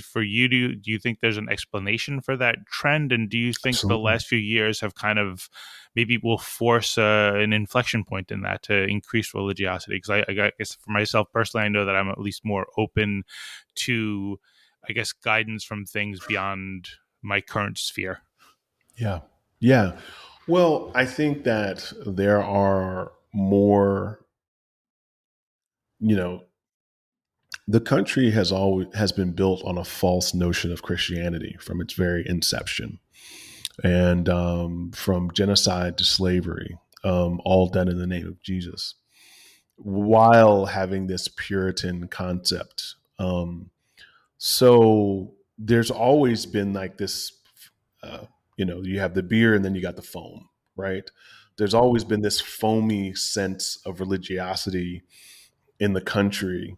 for you, do you think there's an explanation for that trend? And do you think the Absolutely. last few years have kind of maybe will force an inflection point in that to increase religiosity? Because I guess for myself personally, I know that I'm at least more open to, I guess, guidance from things beyond my current sphere. Yeah. Yeah. Well, I think that there are more, you know, the country has been built on a false notion of Christianity from its very inception, and from genocide to slavery, all done in the name of Jesus, while having this Puritan concept. So there's always been like this, uh, you have the beer and then you got the foam, right? There's always been this foamy sense of religiosity in the country.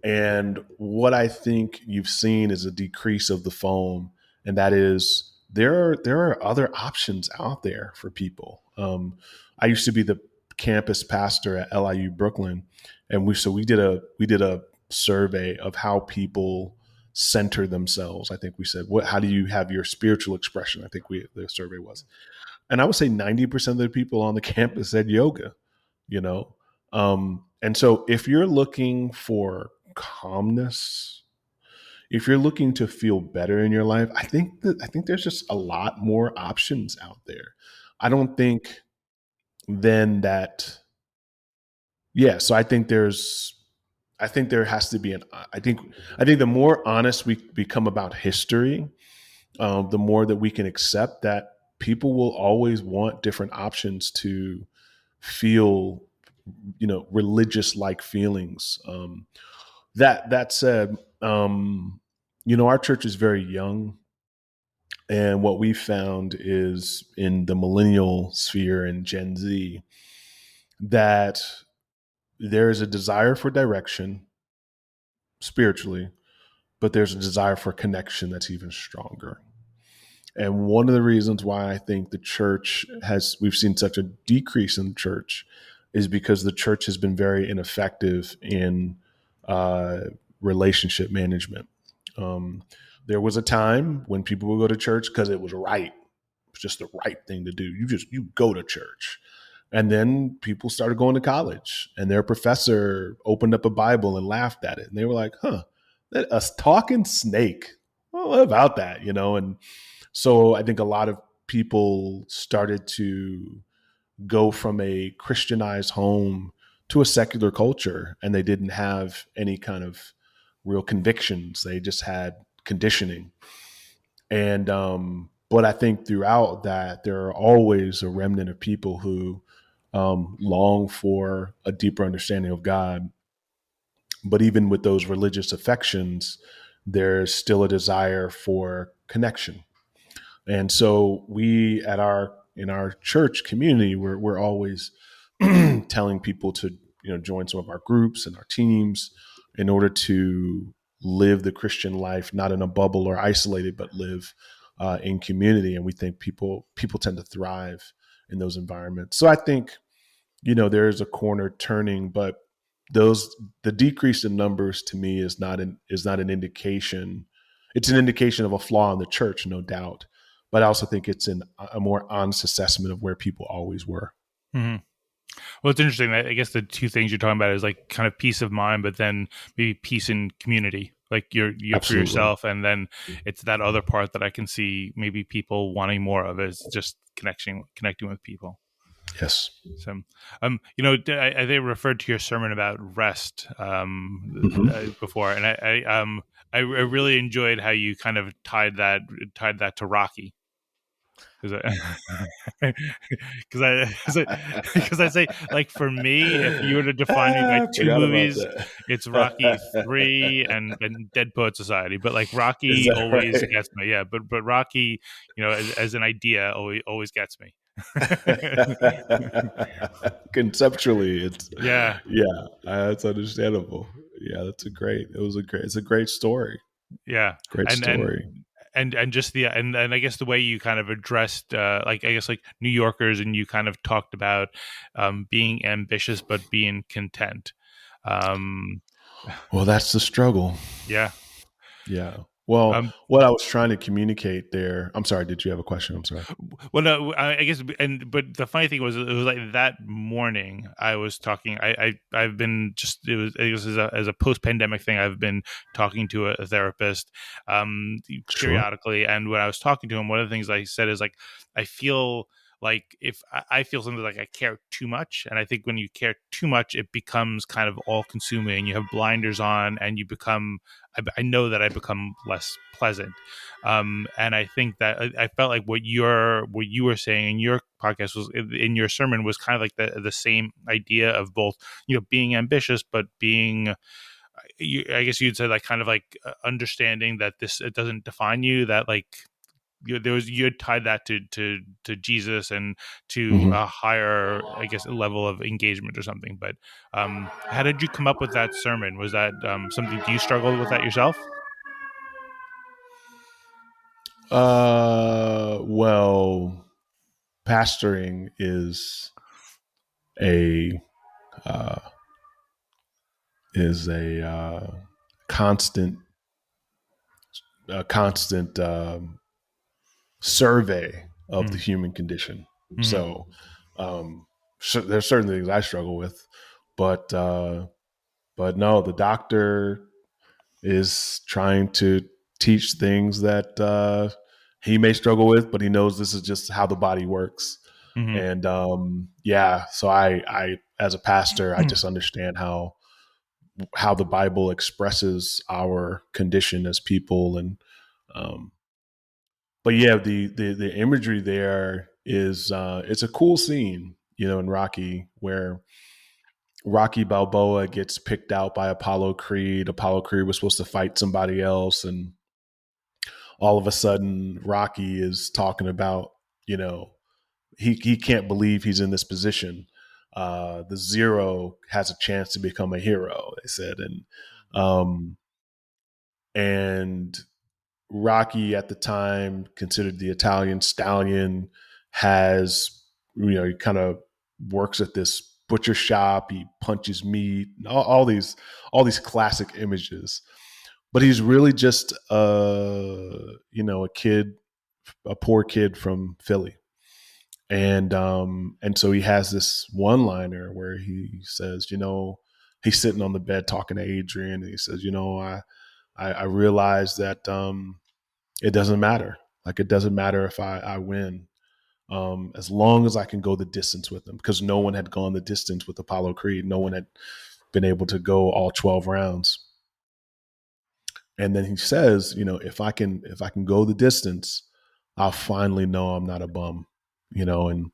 And what I think you've seen is a decrease of the foam, and that is there are other options out there for people. I used to be the campus pastor at LIU Brooklyn, and we did a survey of how people center themselves. I think we said, "What? How do you have your spiritual expression?" I think the survey was, and I would say 90% of the people on the campus said yoga. You know, and so if you're looking for calmness, if you're looking to feel better in your life, I think there's just a lot more options out there. I don't think then that yeah, so I think there has to be an I think the more honest we become about history, the more that we can accept that people will always want different options to feel, religious like feelings. That said, our church is very young, and what we found is in the millennial sphere and Gen Z that there is a desire for direction spiritually, but there's a desire for connection that's even stronger. And one of the reasons why I think we've seen such a decrease in the church is because the church has been very ineffective in uh, relationship management. Um, there was a time when people would go to church because it was right. It was just the right thing to do. You go to church. And then people started going to college, and their professor opened up a Bible and laughed at it. And they were like, huh, a talking snake. Well, what about that? And so I think a lot of people started to go from a Christianized home to a secular culture, and they didn't have any kind of real convictions. They just had conditioning. And but I think throughout that, there are always a remnant of people who long for a deeper understanding of God. But even with those religious affections, there's still a desire for connection. And so we in our church community, we're always telling people to join some of our groups and our teams in order to live the Christian life, not in a bubble or isolated, but live in community. And we think people tend to thrive in those environments. So I think there is a corner turning, but the decrease in numbers to me is not an indication. It's an indication of a flaw in the church, no doubt, but I also think it's a more honest assessment of where people always were. Mm-hmm. Well, it's interesting. I guess the two things you're talking about is like kind of peace of mind, but then maybe peace in community, like you're for Absolutely. yourself, and then it's that other part that I can see maybe people wanting more of is just connecting with people. Yes. So, they referred to your sermon about rest Mm-hmm. before, and I really enjoyed how you kind of tied that to Rocky. Because because I say, like, for me, if you were to define me by I two forgot about movies, it's Rocky that. 3 and Dead Poet Society. But like Is Rocky that always right? gets me, yeah. But Rocky, as an idea, always gets me. Conceptually, Yeah, yeah, that's understandable. Yeah, it's a great story. yeah, Great and story. and just and I guess the way you kind of addressed like I guess like New Yorkers, and you kind of talked about being ambitious but being content. Um, Well, that's the struggle. yeah. Yeah. Well, Um, what I was trying to communicate there. I'm sorry. Did you have a question? I'm sorry. well, no, I guess, but the funny thing was, it was like that morning I was talking. I've been just it was as a post pandemic thing. I've been talking to a therapist Sure. periodically, and when I was talking to him, one of the things I said is like, I feel like if I feel something like I care too much, and I think when you care too much, it becomes kind of all consuming. You have blinders on, and you become. I know that I become less pleasant. And I think that I felt like what you were saying in your podcast was in your sermon was kind of like the same idea of both, being ambitious, but being, I guess you'd say, like kind of like understanding that this, it doesn't define you, that like you had tied that to Jesus and to Mhm. a higher, I guess, level of engagement or something. But how did you come up with that sermon? Was that something, do you struggle with that yourself? Well, pastoring a uh, is constant constant survey of the Mm-hmm. human condition. Mm-hmm. So, um, there's certain things I struggle with, but no, the doctor is trying to teach things that he may struggle with, but he knows this is just how the body works. And yeah, so I as a pastor, I just understand how the Bible expresses our condition as people, and um, but yeah, the imagery there is it's a cool scene, in Rocky, where Rocky Balboa gets picked out by Apollo Creed. Apollo Creed was supposed to fight somebody else, and all of a sudden Rocky is talking about, he can't believe he's in this position. The zero has a chance to become a hero, they said, um, and Rocky at the time, considered the Italian stallion, has, he kind of works at this butcher shop. He punches meat, all these classic images. But he's really just a kid, a poor kid from Philly. And so he has this one liner where he says, he's sitting on the bed talking to Adrian, and he says, I realized that it doesn't matter. Like, it doesn't matter if I win, as long as I can go the distance with him, because no one had gone the distance with Apollo Creed. No one had been able to go all 12 rounds. And then he says, if I can go the distance, I'll finally know I'm not a bum, and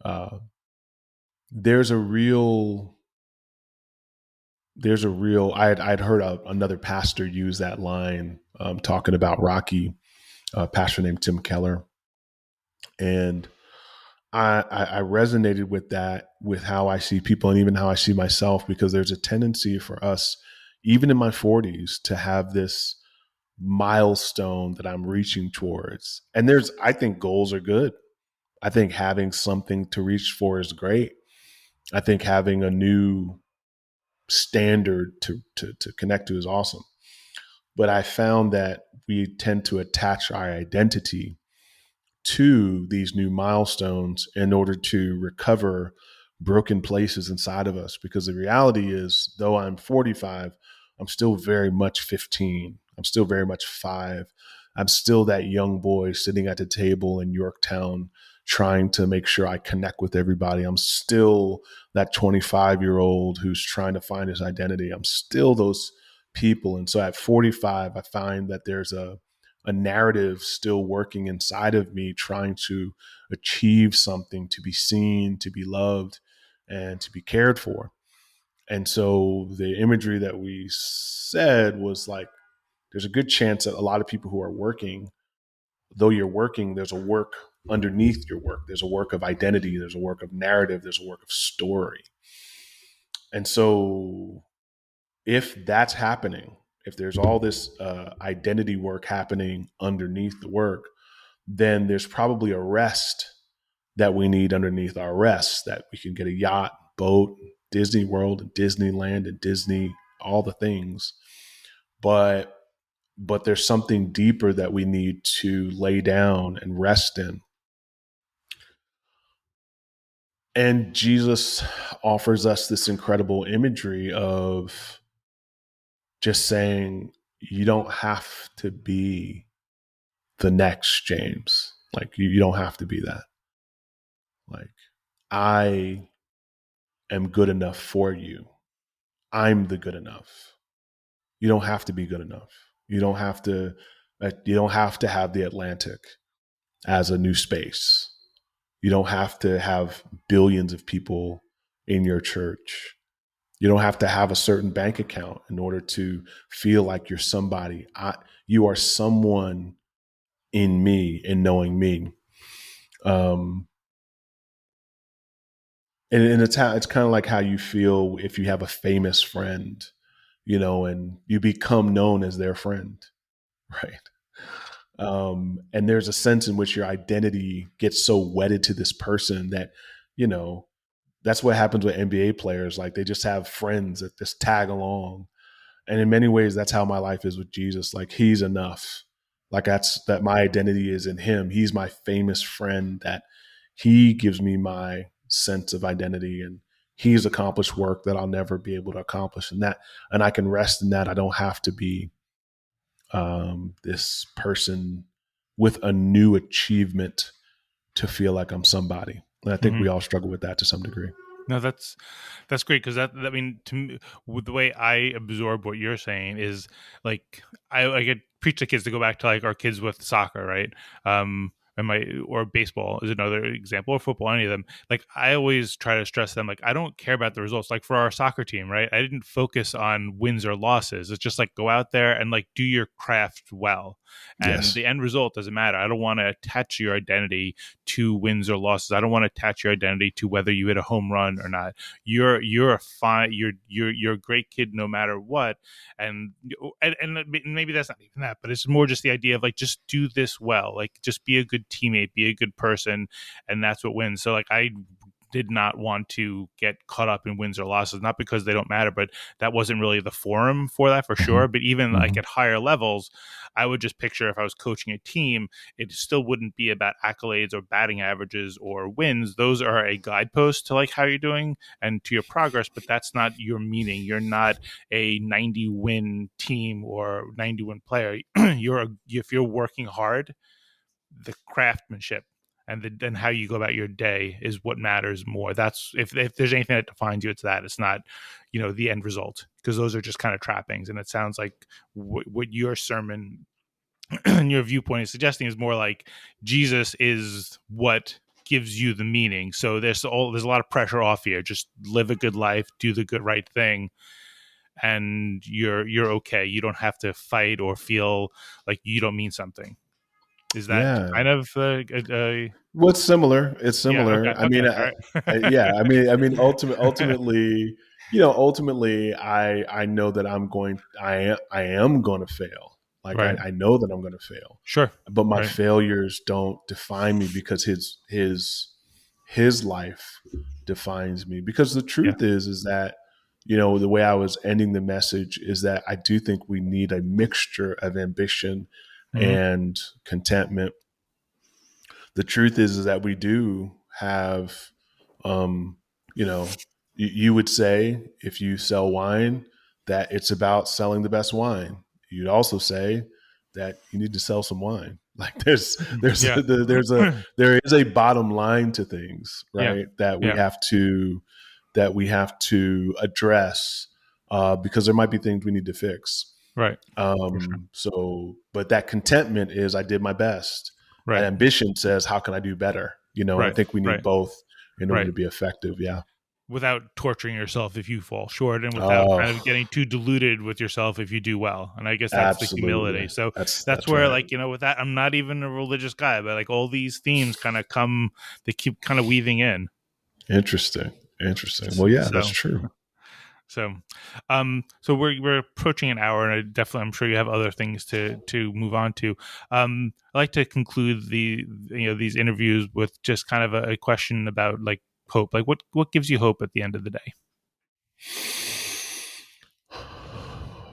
uh, there's a real, I'd heard another pastor use that line, talking about Rocky, a pastor named Tim Keller. And I resonated with that, with how I see people and even how I see myself, because there's a tendency for us, even in my 40s, to have this milestone that I'm reaching towards. And I think goals are good. I think having something to reach for is great. I think having a new standard to connect to is awesome. But I found that we tend to attach our identity to these new milestones in order to recover broken places inside of us. Because the reality is, though I'm 45, I'm still very much 15. I'm still very much 5. I'm still that young boy sitting at the table in Yorktown trying to make sure I connect with everybody. I'm still that 25-year-old who's trying to find his identity. I'm still those people. And so at 45, I find that there's a narrative still working inside of me, trying to achieve something, to be seen, to be loved, and to be cared for. And so the imagery that we said was like, there's a good chance that a lot of people who are working, though you're working, there's a work underneath your work. There's a work of identity. There's a work of narrative. There's a work of story. And so if that's happening, if there's all this identity work happening underneath the work, then there's probably a rest that we need underneath our rest, that we can get a yacht, boat, Disney World and Disneyland and Disney, all the things. But there's something deeper that we need to lay down and rest in. And Jesus offers us this incredible imagery of just saying, you don't have to be the next James. Like, you don't have to be that. Like, I am good enough for you. I'm the good enough. You don't have to be good enough. You don't have to. You don't have to have the Atlantic as a new space. You don't have to have billions of people in your church. You don't have to have a certain bank account in order to feel like you're somebody. You are someone in me and knowing me. Um, and it's kind of like how you feel if you have a famous friend, and you become known as their friend, right? And there's a sense in which your identity gets so wedded to this person that, you know, that's what happens with NBA players. Like they just have friends that just tag along. And in many ways, that's how my life is with Jesus. Like he's enough. Like that my identity is in him. He's my famous friend that he gives me my sense of identity, and he's accomplished work that I'll never be able to accomplish. And I can rest in that. I don't have to be this person with a new achievement to feel like I'm somebody. And I think we all struggle with that to some degree. No, that's great, because that I mean, to me, with the way I absorb what you're saying is like I get preach to kids to go back to like our kids with soccer, right? Or baseball is another example, or football, any of them. Like I always try to stress them, like I don't care about the results. Like for our soccer team, right? I didn't focus on wins or losses. It's just like go out there and like do your craft well, and Yes. the end result doesn't matter. I don't want to attach your identity to wins or losses. I don't want to attach your identity to whether you hit a home run or not. You're a fine. You're a great kid no matter what. And maybe that's not even that, but it's more just the idea of like just do this well. Like just be a good teammate, be a good person, and that's what wins. So like I did not want to get caught up in wins or losses, not because they don't matter, but that wasn't really the forum for that, for sure. But even like at higher levels, I would just picture if I was coaching a team, it still wouldn't be about accolades or batting averages or wins. Those are a guidepost to like how you're doing and to your progress, but that's not your meaning. You're not a 90 win team or 90 win player. If you're working hard, the craftsmanship and how you go about your day is what matters more. That's if there's anything that defines you, it's that. It's not, the end result, because those are just kind of trappings. And it sounds like what your sermon and your viewpoint is suggesting is more like Jesus is what gives you the meaning. So there's a lot of pressure off here. Just live a good life, do the good right thing, and you're okay. You don't have to fight or feel like you don't mean something. Is that kind of well, it's similar. It's yeah? similar. Okay. I mean, All right. yeah. Ultimately, I know that I am going to fail. Like Right. I know that I'm going to fail. Sure. But my Right. failures don't define me, because his life defines me. Because the Yeah. truth is that, the way I was ending the message is that I do think we need a mixture of ambition Mm-hmm. and contentment. The truth is that we do have, you would say, if you sell wine, that it's about selling the best wine. You'd also say that you need to sell some wine. Like Yeah. there is a bottom line to things, Yeah. right? That Yeah. we have to address, because there might be things we need to fix. Right. For sure. But that contentment is I did my best. That Right. ambition says, how can I do better? And I Right. think we need Right. both in order Right. to be effective. Yeah. Without torturing yourself if you fall short, and without kind of Oh, getting too deluded with yourself if you do well. And I guess that's the humility. absolutely. So that's That's where, right. like, with that, I'm not even a religious guy, but like all these themes kind of they keep kind of weaving in. Interesting. Well, yeah, that's So, true. so, so we're approaching an hour, and I'm sure you have other things to move on to. I like to conclude these interviews with just kind of a question about like hope. Like, what gives you hope at the end of the day?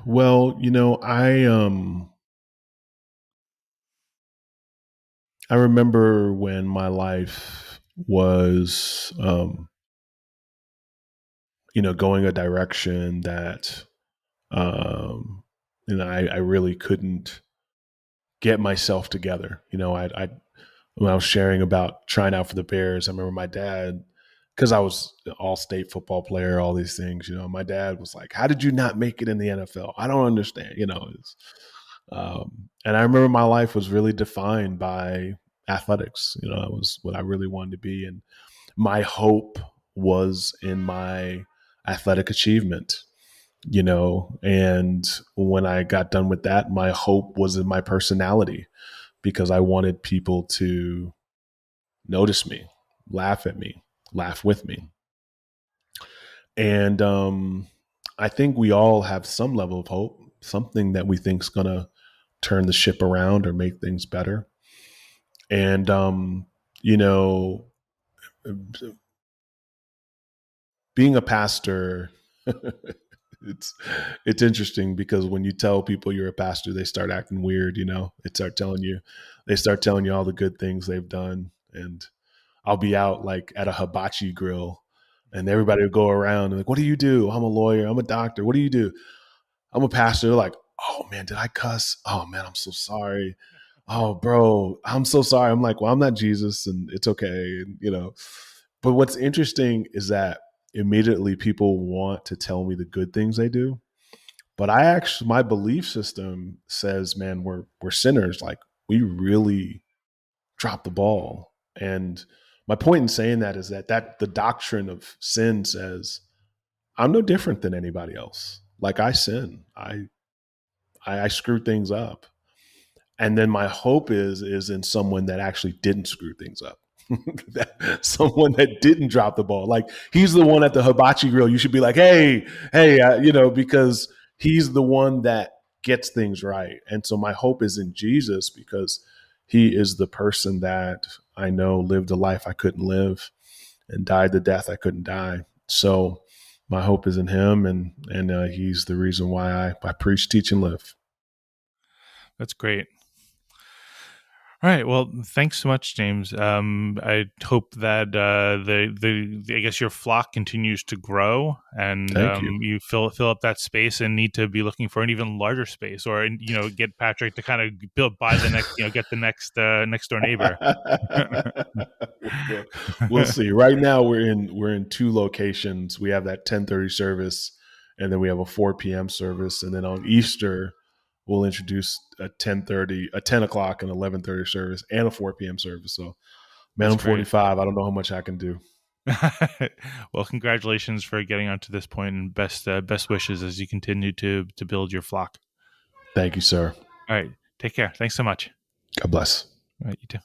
Well, I remember when my life was, going a direction that, I really couldn't get myself together. When I was sharing about trying out for the Bears, I remember my dad, because I was an all-state football player, all these things. My dad was like, "How did you not make it in the NFL? I don't understand." And I remember my life was really defined by athletics. It was what I really wanted to be, and my hope was in my athletic achievement. And when I got done with that, my hope was in my personality, because I wanted people to notice me, laugh at me, laugh with me. And I think we all have some level of hope, something that we think is going to turn the ship around or make things better. And, you know, being a pastor, it's it's interesting because when you tell people you're a pastor, they start acting weird. They start telling you all the good things they've done. And I'll be out like at a hibachi grill, and everybody will go around and like, "What do you do?" "I'm a lawyer. I'm a doctor." "What do you do?" "I'm a pastor." They're like, "Oh man, did I cuss? Oh man, I'm so sorry. Oh bro, I'm so sorry." I'm like, "Well, I'm not Jesus, and it's okay." And. But what's interesting is that immediately people want to tell me the good things they do. But my belief system says, man, we're sinners. Like we really dropped the ball. And my point in saying that is that the doctrine of sin says I'm no different than anybody else. Like I sin. I screw things up. And then my hope is in someone that actually didn't screw things up. Someone that didn't drop the ball. Like he's the one at the hibachi grill. You should be like, hey, because he's the one that gets things right. And so my hope is in Jesus because he is the person that I know lived a life I couldn't live and died the death I couldn't die. So my hope is in him, and he's the reason why I preach, teach, and live. That's great. All right. Well, thanks so much, James. I hope that I guess your flock continues to grow, and Thank you. you fill up that space, and need to be looking for an even larger space, or get Patrick to kind of buy the next, get the next door neighbor. We'll see. Right now, we're in two locations. We have that 10:30 service, and then we have a 4 p.m. service, and then on Easter, we'll introduce a 10:30, a 10 o'clock, and 11:30 service, and a 4 p.m. service. So, man, That's I'm great. 45. I don't know how much I can do. Well, congratulations for getting onto this point, and best wishes as you continue to build your flock. Thank you, sir. All right. Take care. Thanks so much. God bless. All right. You too.